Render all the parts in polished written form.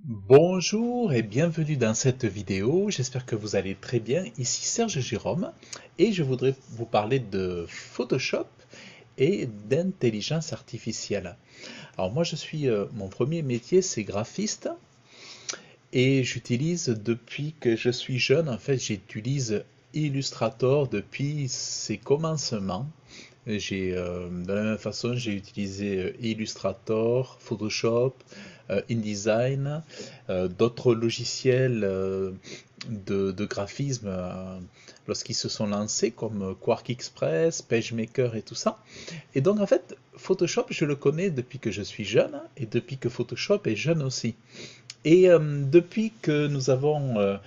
Bonjour et bienvenue dans cette vidéo, j'espère que vous allez très bien. Ici Serge Jérôme et je voudrais vous parler de Photoshop et d'intelligence artificielle. Alors moi mon premier métier c'est graphiste et j'utilise depuis que je suis jeune, en fait j'utilise Illustrator depuis ses commencements. De la même façon, j'ai utilisé Illustrator, Photoshop, InDesign, d'autres logiciels de graphisme lorsqu'ils se sont lancés, comme Quark Express, PageMaker et tout ça. Et donc, en fait, Photoshop, je le connais depuis que je suis jeune et depuis que Photoshop est jeune aussi. Et depuis que nous avons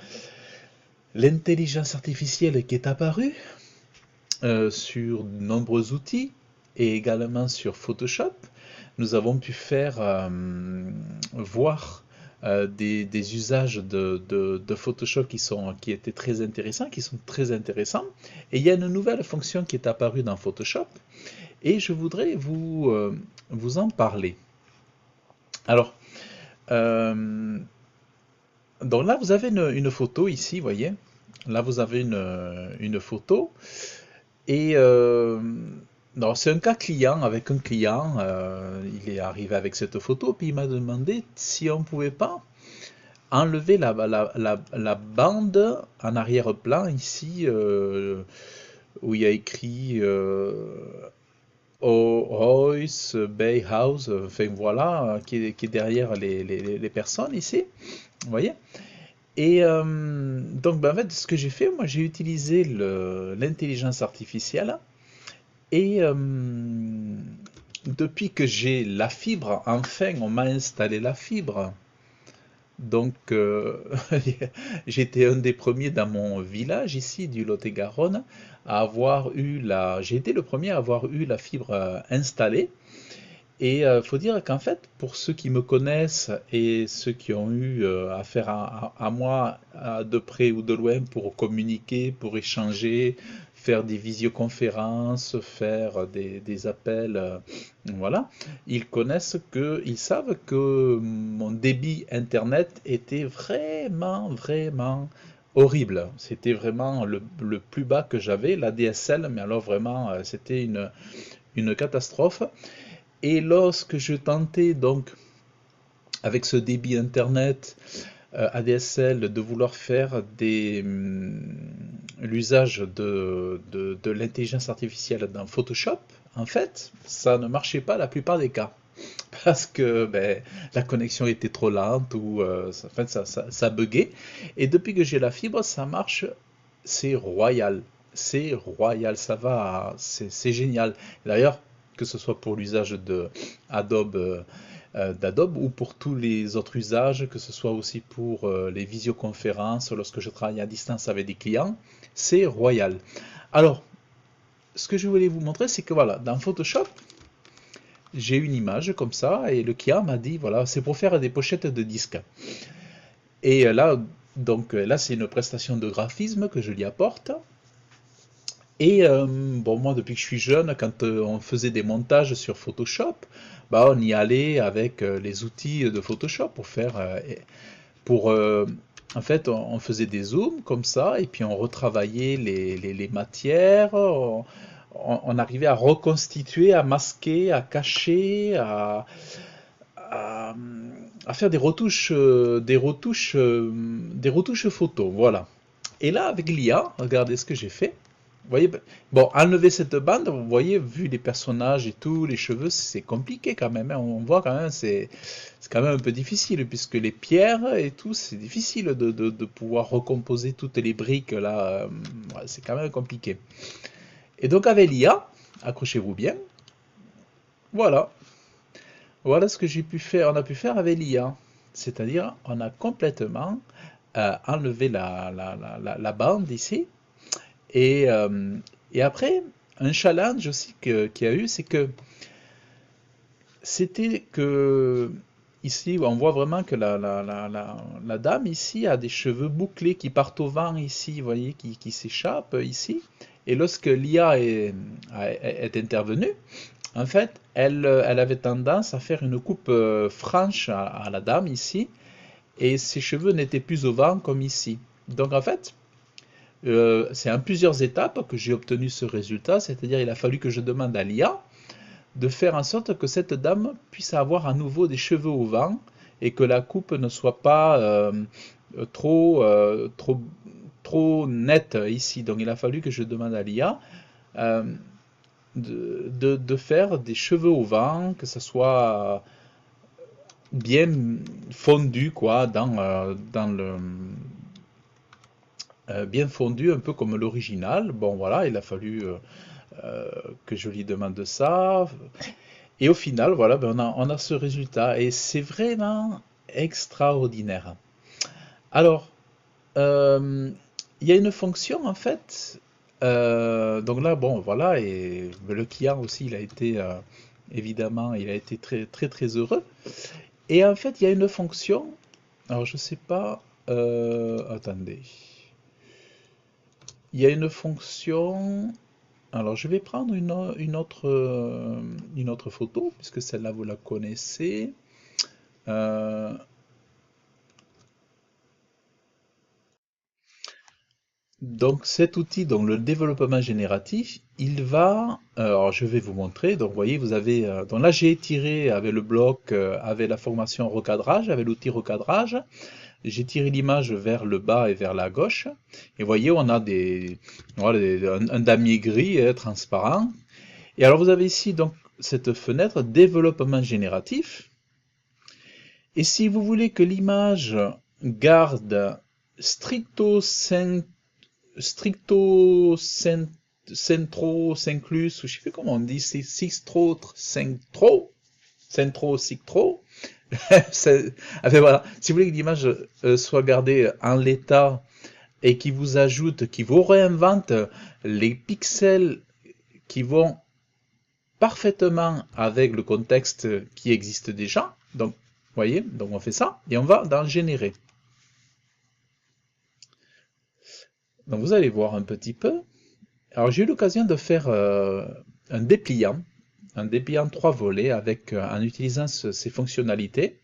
l'intelligence artificielle qui est apparue, sur de nombreux outils et également sur Photoshop, nous avons pu faire voir des usages de Photoshop qui étaient très intéressants, qui sont très intéressants. Et il y a une nouvelle fonction qui est apparue dans Photoshop et je voudrais vous en parler. Alors, euh, donc là, vous avez une photo ici, vous voyez. Là, vous avez une photo. Et non, c'est un cas client avec un client. Il est arrivé avec cette photo, puis il m'a demandé si on pouvait pas enlever la bande en arrière-plan ici, où il y a écrit Royce Bay House, enfin voilà, qui est derrière les personnes ici. Vous voyez? Et donc, ben, en fait, ce que j'ai fait, moi, j'ai utilisé l'intelligence artificielle. Et depuis que j'ai la fibre, enfin, on m'a installé la fibre. Donc, j'étais un des premiers dans mon village ici du Lot-et-Garonne à avoir eu j'ai été le premier à avoir eu la fibre installée. Et il faut dire qu'en fait, pour ceux qui me connaissent et ceux qui ont eu affaire à moi de près ou de loin pour communiquer, pour échanger, faire des visioconférences, faire des appels, voilà, ils savent que mon débit Internet était vraiment, vraiment horrible. C'était vraiment le plus bas que j'avais, la DSL, mais alors vraiment, c'était une catastrophe. Et lorsque je tentais donc avec ce débit internet ADSL de vouloir faire l'usage de l'intelligence artificielle dans Photoshop, en fait, ça ne marchait pas la plupart des cas. Parce que ben, la connexion était trop lente ou en fait, ça buguait. Et depuis que j'ai la fibre, ça marche, c'est royal. C'est royal, ça va, c'est génial. D'ailleurs, que ce soit pour l'usage d'Adobe ou pour tous les autres usages, que ce soit aussi pour les visioconférences, lorsque je travaille à distance avec des clients, c'est royal. Alors, ce que je voulais vous montrer, c'est que voilà, dans Photoshop, j'ai une image comme ça et le client m'a dit voilà, c'est pour faire des pochettes de disques. Et là, c'est une prestation de graphisme que je lui apporte. Et bon, moi, depuis que je suis jeune, quand on faisait des montages sur Photoshop, bah, on y allait avec les outils de Photoshop pour faire, pour, en fait, on faisait des zooms comme ça, et puis on retravaillait les matières, on arrivait à reconstituer, à masquer, à cacher, à, à faire des retouches photos, voilà. Et là, avec l'IA, regardez ce que j'ai fait. Vous voyez, bon, enlever cette bande, vous voyez, vu les personnages et tout, les cheveux, c'est compliqué quand même, hein. On voit quand même, c'est quand même un peu difficile, puisque les pierres et tout, c'est difficile de pouvoir recomposer toutes les briques là. Ouais, c'est quand même compliqué. Et donc avec l'IA, accrochez-vous bien, voilà. Voilà ce que j'ai pu faire, on a pu faire avec l'IA. C'est-à-dire, on a complètement enlevé la bande ici. Et, euh, et après, un challenge aussi qu'il y a eu, c'est que c'était que ici, on voit vraiment que la dame ici a des cheveux bouclés qui partent au vent ici, vous voyez, qui s'échappent ici. Et lorsque l'IA est intervenue, en fait, elle avait tendance à faire une coupe franche à la dame ici. et ses cheveux n'étaient plus au vent comme ici. Donc en fait, c'est en plusieurs étapes que j'ai obtenu ce résultat, c'est-à-dire il a fallu que je demande à l'IA de faire en sorte que cette dame puisse avoir à nouveau des cheveux au vent et que la coupe ne soit pas trop nette ici. Donc il a fallu que je demande à l'IA euh, de faire des cheveux au vent, que ce soit bien fondu quoi, bien fondu, un peu comme l'original. Bon voilà, il a fallu que je lui demande ça. Et au final, voilà, ben on a ce résultat. Et c'est vraiment extraordinaire. Alors, euh, il y a une fonction en fait. Donc là, bon, voilà, et le client aussi, il a été évidemment, il a été très très très heureux. Et en fait, il y a une fonction. Alors, je sais pas. Attendez. Il y a une fonction. Alors, je vais prendre une autre photo, puisque celle-là, vous la connaissez. Euh, donc, cet outil, donc le développement génératif, il va. Alors, je vais vous montrer. Donc, vous voyez, vous avez. Donc là, j'ai tiré avec le bloc, avec la formation recadrage, avec l'outil recadrage. J'ai tiré l'image vers le bas et vers la gauche. Et vous voyez, on a voilà, un damier gris transparent. Et alors, vous avez ici donc cette fenêtre développement génératif. Et si vous voulez que l'image garde stricto centro synclus, ou je sais plus comment on dit, c'est centro, enfin voilà, si vous voulez que l'image soit gardée en l'état et qui vous ajoute, qui vous réinvente les pixels qui vont parfaitement avec le contexte qui existe déjà. Donc, vous voyez, donc on fait ça et on va dans générer. Donc vous allez voir un petit peu. Alors j'ai eu l'occasion de faire un dépliant 3 volets avec, en utilisant ces fonctionnalités.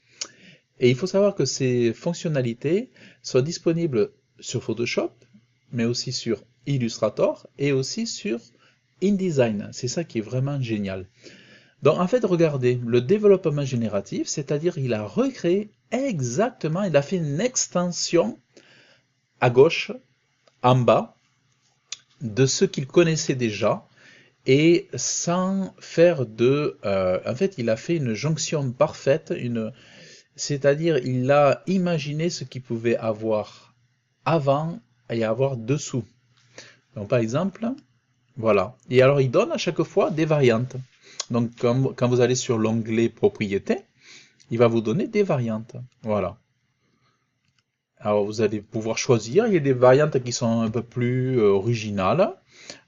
Et il faut savoir que ces fonctionnalités sont disponibles sur Photoshop, mais aussi sur Illustrator et aussi sur InDesign. C'est ça qui est vraiment génial. Donc en fait, regardez, le développement génératif, c'est-à-dire il a recréé exactement, il a fait une extension à gauche, en bas, de ce qu'il connaissait déjà, et sans faire en fait, il a fait une jonction parfaite, c'est-à-dire il a imaginé ce qu'il pouvait avoir avant et avoir dessous. Donc par exemple, voilà. Et alors il donne à chaque fois des variantes. Donc quand vous allez sur l'onglet propriété, il va vous donner des variantes. Voilà. Alors vous allez pouvoir choisir. Il y a des variantes qui sont un peu plus originales,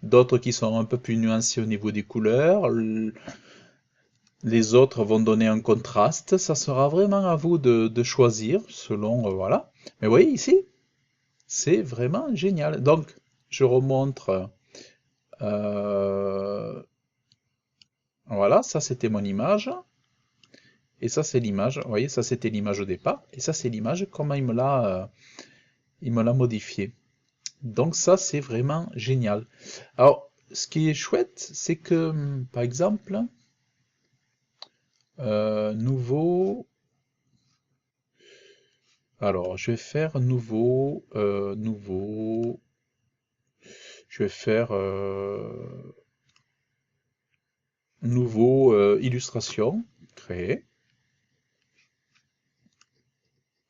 d'autres qui sont un peu plus nuancées au niveau des couleurs. Les autres vont donner un contraste. Ça sera vraiment à vous de choisir selon voilà. Mais vous voyez ici, c'est vraiment génial. Donc je remontre. euh, voilà, ça c'était mon image. Et ça c'est l'image. Vous voyez, ça c'était l'image au départ. Et ça c'est l'image, comment il me l'a modifié. Donc ça, c'est vraiment génial. Alors, ce qui est chouette, c'est que, par exemple, nouveau... Alors, je vais faire nouveau... Je vais faire nouveau illustration, créer.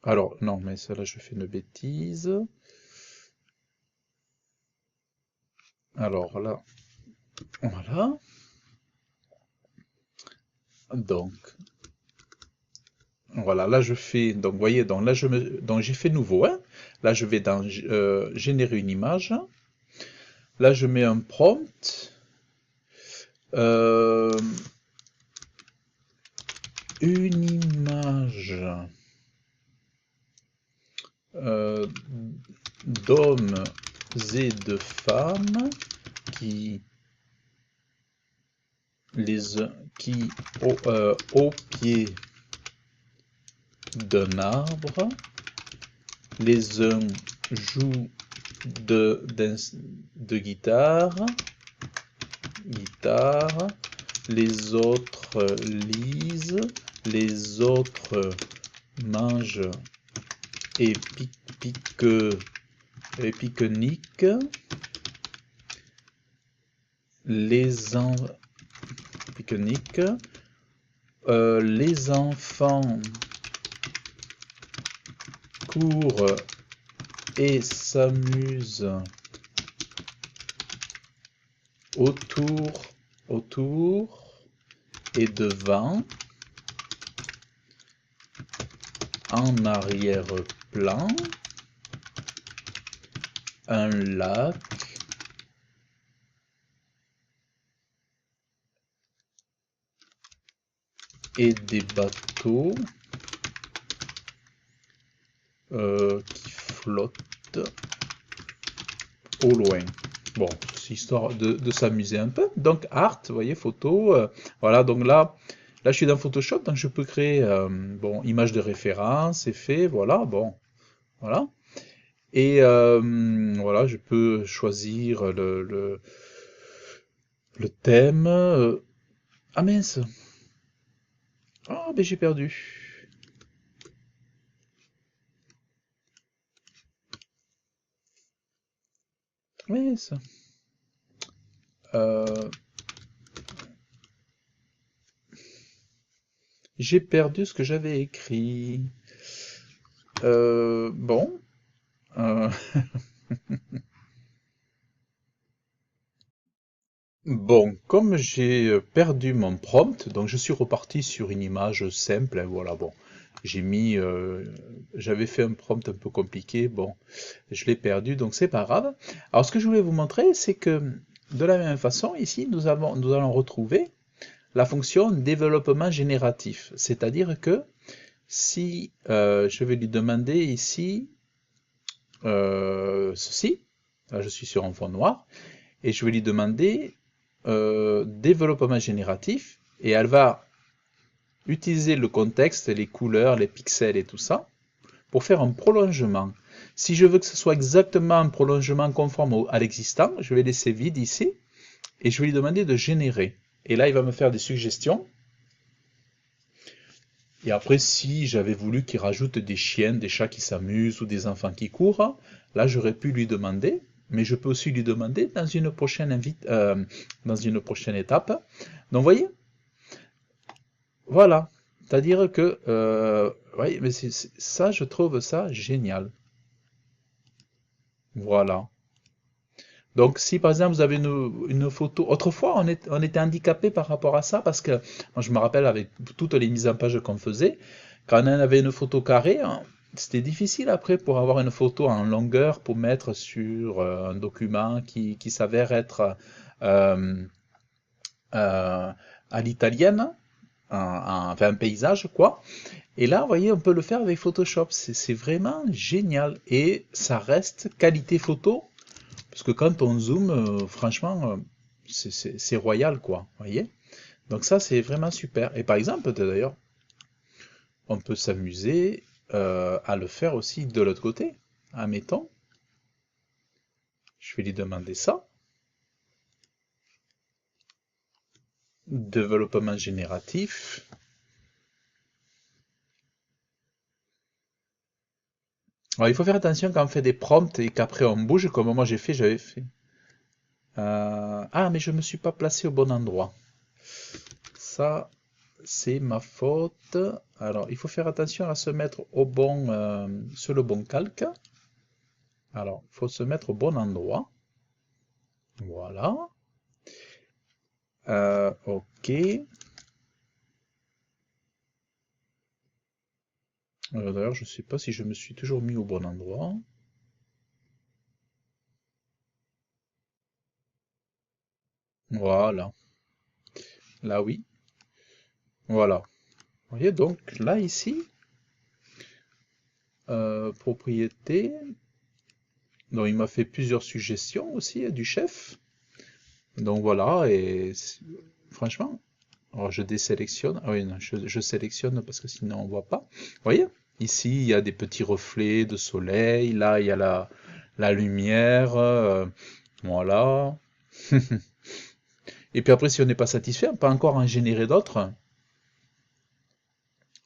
Alors, non, mais ça là, je fais une bêtise. Alors là, voilà. Donc, voilà, là je fais, donc vous voyez, donc là donc j'ai fait nouveau, hein. Là je vais dans générer une image. Là je mets un prompt. Euh, une image d'hommes et de femmes qui, qui au pied d'un arbre Les uns jouent de guitare, les autres lisent, les autres mangent et pique-nique, pique-nique, les enfants courent et s'amusent autour et devant, en arrière-plan, un lac et des bateaux qui flottent au loin. Bon, c'est histoire de s'amuser un peu. Donc, art, vous voyez, photo. Voilà, donc là, je suis dans Photoshop, donc je peux créer, bon, image de référence, effet, voilà, bon, voilà. Et voilà, je peux choisir le thème. Ah mince! Ah, ben j'ai perdu. Mince. Euh, j'ai perdu ce que j'avais écrit. Bon. euh, Bon, comme j'ai perdu mon prompt, donc je suis reparti sur une image simple, hein, voilà, bon. J'ai mis, j'avais fait un prompt un peu compliqué, bon, je l'ai perdu, donc c'est pas grave. Alors ce que je voulais vous montrer, c'est que de la même façon, ici, nous allons retrouver la fonction développement génératif. C'est-à-dire que si je vais lui demander ici ceci, là je suis sur un fond noir, et je vais lui demander développement génératif, et elle va utiliser le contexte, les couleurs, les pixels et tout ça, pour faire un prolongement. Si je veux que ce soit exactement un prolongement conforme à l'existant, je vais laisser vide ici, et je vais lui demander de générer. Et là, il va me faire des suggestions. Et après, si j'avais voulu qu'il rajoute des chiens, des chats qui s'amusent ou des enfants qui courent, là, j'aurais pu lui demander, mais je peux aussi lui demander dans une prochaine étape. Donc, vous voyez, voilà. C'est-à-dire que, ouais, mais ça, je trouve ça génial. Voilà. Donc, si par exemple vous avez une photo, autrefois on était handicapé par rapport à ça parce que moi, je me rappelle avec toutes les mises en page qu'on faisait, quand on avait une photo carrée, hein, c'était difficile après pour avoir une photo en longueur pour mettre sur un document qui s'avère être euh, euh, à l'italienne, enfin un paysage quoi. Et là, vous voyez, on peut le faire avec Photoshop. C'est vraiment génial et ça reste qualité photo. Parce que quand on zoome, franchement, c'est royal, quoi. Vous voyez? Donc ça, c'est vraiment super. Et par exemple, d'ailleurs, on peut s'amuser à le faire aussi de l'autre côté. Admettons, je vais lui demander ça. Développement génératif. Alors, il faut faire attention quand on fait des prompts et qu'après on bouge, comme moi j'avais fait. Ah, mais je ne me suis pas placé au bon endroit. Ça, c'est ma faute. Alors, il faut faire attention à se mettre sur le bon calque. Alors, il faut se mettre au bon endroit. Voilà. Ok. D'ailleurs, je ne sais pas si je me suis toujours mis au bon endroit. Voilà. Là, oui. Voilà. Vous voyez, donc là, ici, propriété. Donc, il m'a fait plusieurs suggestions aussi du chef. Donc, voilà. Et franchement, alors je désélectionne. Ah oui, non, je sélectionne parce que sinon, on ne voit pas. Vous voyez? Ici, il y a des petits reflets de soleil. Là, il y a la lumière. Voilà. Et puis après, si on n'est pas satisfait, on peut encore en générer d'autres.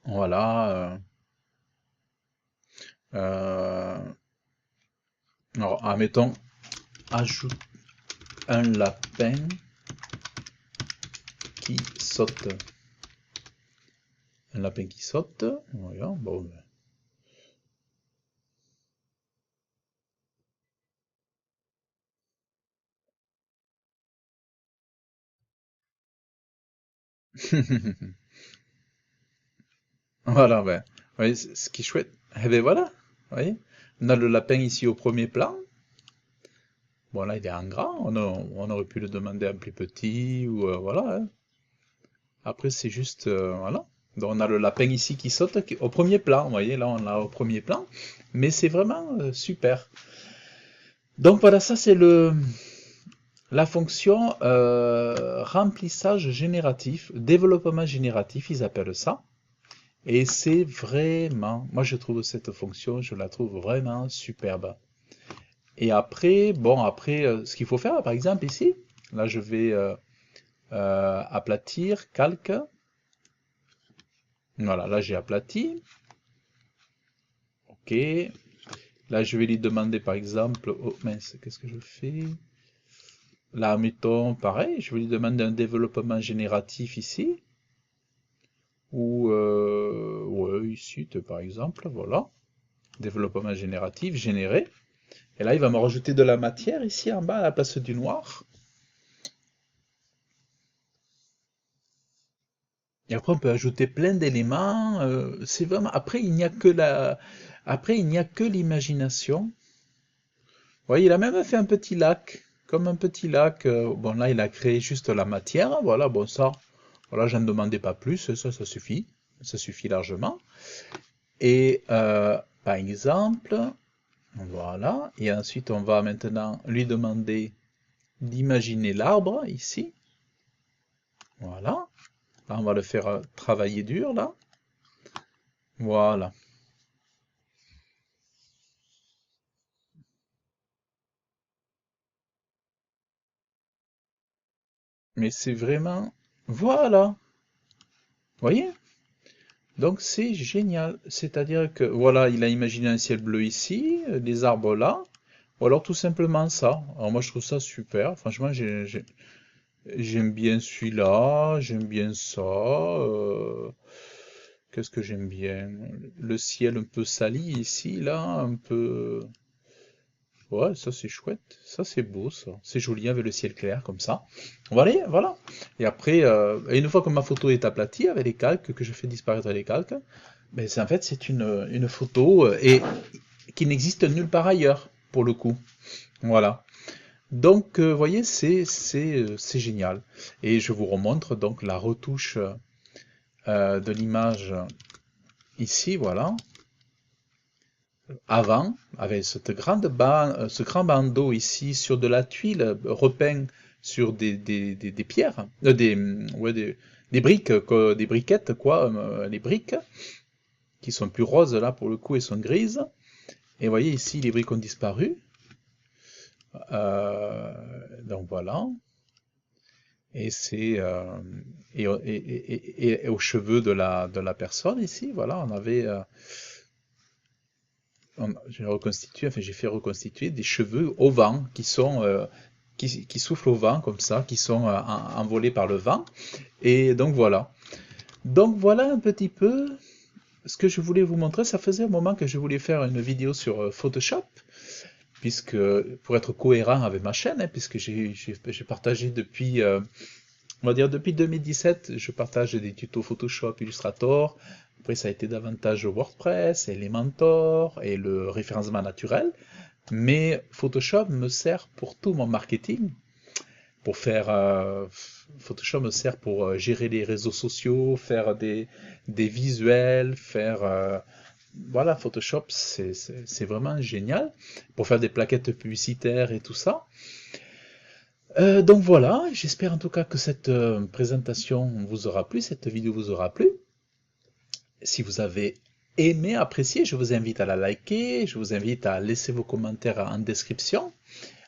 Voilà. Euh, alors, admettons, ajoute un lapin qui saute. Un lapin qui saute. Voilà. Bon, voilà, ben. Vous voyez, ce qui est chouette. Eh ben voilà. Vous voyez, on a le lapin ici au premier plan. Bon, là, il est en grand. On aurait pu le demander en plus petit ou voilà, hein. Après, c'est juste, voilà. Donc, on a le lapin ici qui saute au premier plan. Vous voyez, là, on l'a au premier plan. Mais c'est vraiment super. Donc, voilà, ça, c'est la fonction remplissage génératif, développement génératif, ils appellent ça. Et c'est vraiment, moi, je trouve cette fonction, je la trouve vraiment superbe. Et après, bon, après, ce qu'il faut faire, par exemple, ici, là, je vais aplatir, calque. Voilà, là, j'ai aplati. OK. Là, je vais lui demander, par exemple, oh mince, qu'est-ce que je fais? Là, mettons, pareil, je vais lui demander un développement génératif ici. Ou, ouais, ici, par exemple, voilà. Développement génératif, généré. Et là, il va me rajouter de la matière ici en bas à la place du noir. Et après, on peut ajouter plein d'éléments. C'est vraiment. Après, il n'y a que Après, il n'y a que l'imagination. Vous voyez, il a même fait un petit lac, comme un petit lac. Bon, là, il a créé juste la matière. Voilà, bon, ça, voilà, j'en demandais pas plus. Ça suffit. Ça suffit largement. Et par exemple, voilà. Et ensuite, on va maintenant lui demander d'imaginer l'arbre ici. Voilà. Là, on va le faire travailler dur, là. Voilà. Mais c'est vraiment... Voilà. Vous voyez? Donc c'est génial. C'est-à-dire que, voilà, il a imaginé un ciel bleu ici, des arbres là, ou alors tout simplement ça. Alors moi je trouve ça super. Franchement, j'aime bien celui-là, j'aime bien ça. Qu'est-ce que j'aime bien? Le ciel un peu sali ici, là, un peu... Ouais, ça c'est chouette, ça c'est beau, ça. C'est joli avec le ciel clair comme ça. Voilà, voilà. Et après, et une fois que ma photo est aplatie avec les calques, que je fais disparaître les calques, ben en fait c'est une photo et qui n'existe nulle part ailleurs pour le coup. Voilà. Donc, vous voyez, c'est génial. Et je vous remontre donc la retouche de l'image ici, voilà. Avant, avec ce grand bandeau ici sur de la tuile repeint sur des pierres, ouais, des briques, des briquettes, quoi, les briques, qui sont plus roses là pour le coup et sont grises. Et vous voyez ici, les briques ont disparu. Euh, donc voilà. Et c'est et aux cheveux de la personne ici, voilà, on avait j'ai reconstitué, enfin j'ai fait reconstituer des cheveux au vent qui sont qui soufflent au vent comme ça, qui sont envolés par le vent. Et donc voilà. Donc voilà un petit peu ce que je voulais vous montrer. Ça faisait un moment que je voulais faire une vidéo sur Photoshop, puisque pour être cohérent avec ma chaîne, hein, puisque j'ai partagé depuis on va dire depuis 2017, je partage des tutos Photoshop, Illustrator. Après, ça a été davantage WordPress, Elementor et le référencement naturel. Mais Photoshop me sert pour tout mon marketing. Pour faire, Photoshop me sert pour gérer les réseaux sociaux, faire des visuels, faire... voilà, Photoshop, c'est vraiment génial. Pour faire des plaquettes publicitaires et tout ça. Donc voilà, j'espère en tout cas que cette présentation vous aura plu, cette vidéo vous aura plu. Si vous avez aimé, apprécié, je vous invite à la liker, je vous invite à laisser vos commentaires en description,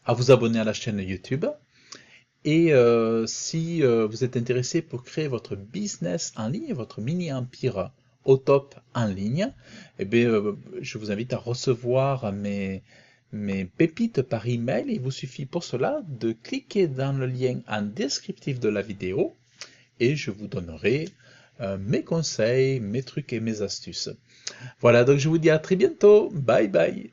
à vous abonner à la chaîne YouTube. Et si vous êtes intéressé pour créer votre business en ligne, votre mini-empire au top en ligne, eh bien, je vous invite à recevoir mes pépites par email. Il vous suffit pour cela de cliquer dans le lien en descriptif de la vidéo et je vous donnerai mes conseils, mes trucs et mes astuces. Voilà, donc je vous dis à très bientôt. Bye bye.